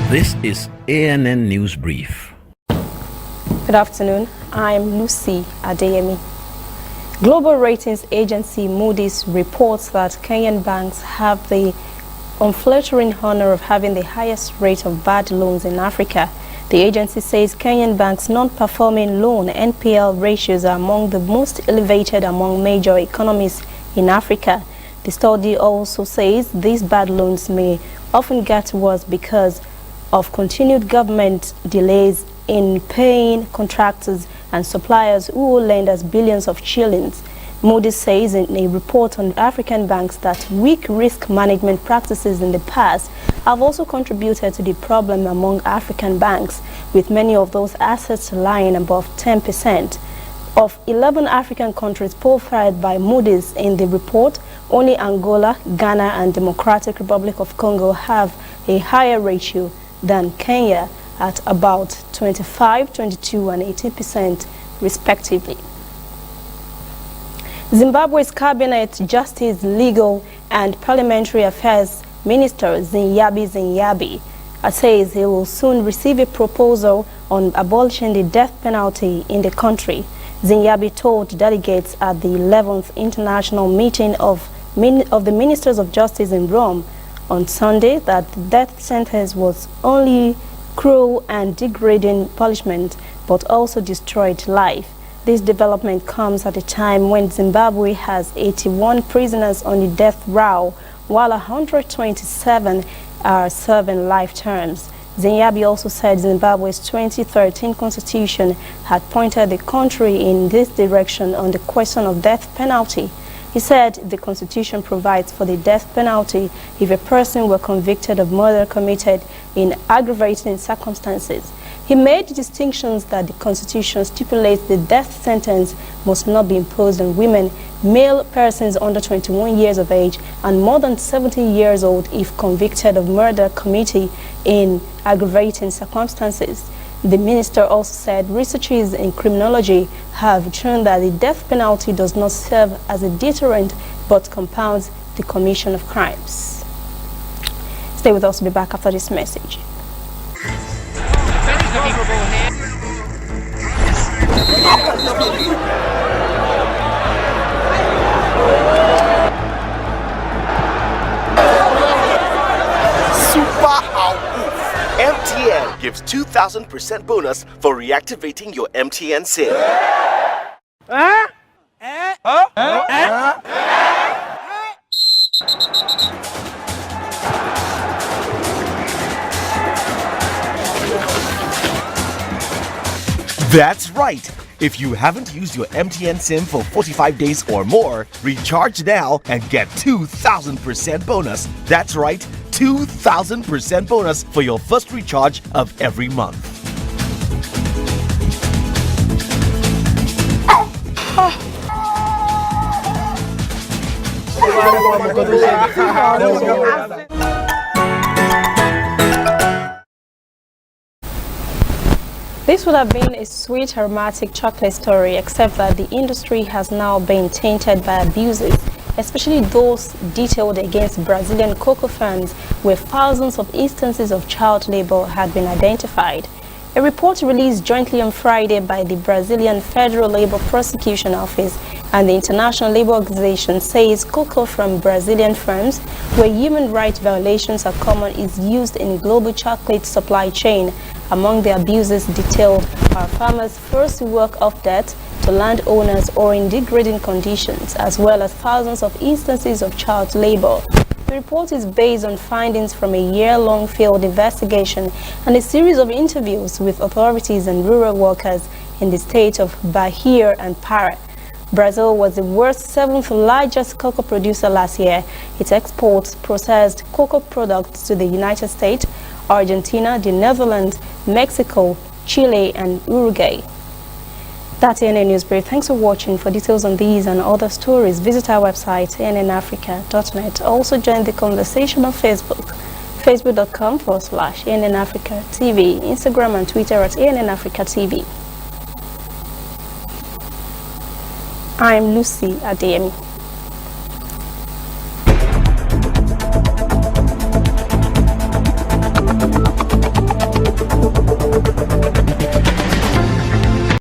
This is ANN News Brief. Good afternoon. I'm Lucy Adeyemi. Global ratings agency Moody's reports that Kenyan banks have the unflattering honor of having the highest rate of bad loans in Africa. The agency says Kenyan banks' non-performing loan NPL ratios are among the most elevated among major economies in Africa. The study also says these bad loans may often get worse because of continued government delays in paying contractors and suppliers who owe lenders billions of shillings. Moody's says in a report on African banks that weak risk management practices in the past have also contributed to the problem among African banks, with many of those assets lying above 10%. Of 11 African countries profiled by Moody's in the report, only Angola, Ghana, and Democratic Republic of Congo have a higher ratio than Kenya at about 25, 22, and 18% respectively. Zimbabwe's Cabinet Justice, Legal and Parliamentary Affairs Minister Zinyabi says he will soon receive a proposal on abolishing the death penalty in the country. Zinyabi told delegates at the 11th International Meeting of the Ministers of Justice in Rome on Sunday that the death sentence was only cruel and degrading punishment, but also destroyed life. This development comes at a time when Zimbabwe has 81 prisoners on the death row, while 127 are serving life terms. Zinyabi also said Zimbabwe's 2013 constitution had pointed the country in this direction on the question of death penalty. He said the constitution provides for the death penalty if a person were convicted of murder committed in aggravating circumstances. He made distinctions that the constitution stipulates the death sentence must not be imposed on women, male persons under 21 years of age, and more than 70 years old if convicted of murder committed in aggravating circumstances. The minister also said researchers in criminology have shown that the death penalty does not serve as a deterrent but compounds the commission of crimes. Stay with us, we'll be back after this message. MTN gives 2,000% bonus for reactivating your MTN SIM. That's right. If you haven't used your MTN SIM for 45 days or more, recharge now and get 2,000% bonus. That's right, 2,000% bonus for your first recharge of every month. This would have been a sweet, aromatic chocolate story, except that the industry has now been tainted by abuses, especially those detailed against Brazilian cocoa farms, where thousands of instances of child labor had been identified. A report released jointly on Friday by the Brazilian Federal Labor Prosecution Office and the International Labour Organization says cocoa from Brazilian farms, where human rights violations are common, is used in global chocolate supply chain. Among the abuses detailed are farmers forced to work off debt to landowners or in degrading conditions, as well as thousands of instances of child labor. The report is based on findings from a year-long field investigation and a series of interviews with authorities and rural workers in the states of Bahia and Pará. Brazil was the world's 7th largest cocoa producer last year. It exports processed cocoa products to the United States, Argentina, the Netherlands, Mexico, Chile, and Uruguay. That's ANN News Brief. Thanks for watching. For details on these and other stories, visit our website, annafrica.net. Also join the conversation on Facebook, facebook.com/ANNAfricaTV, Instagram and Twitter at ANNAfricaTV. I'm Lucy Adeyemi.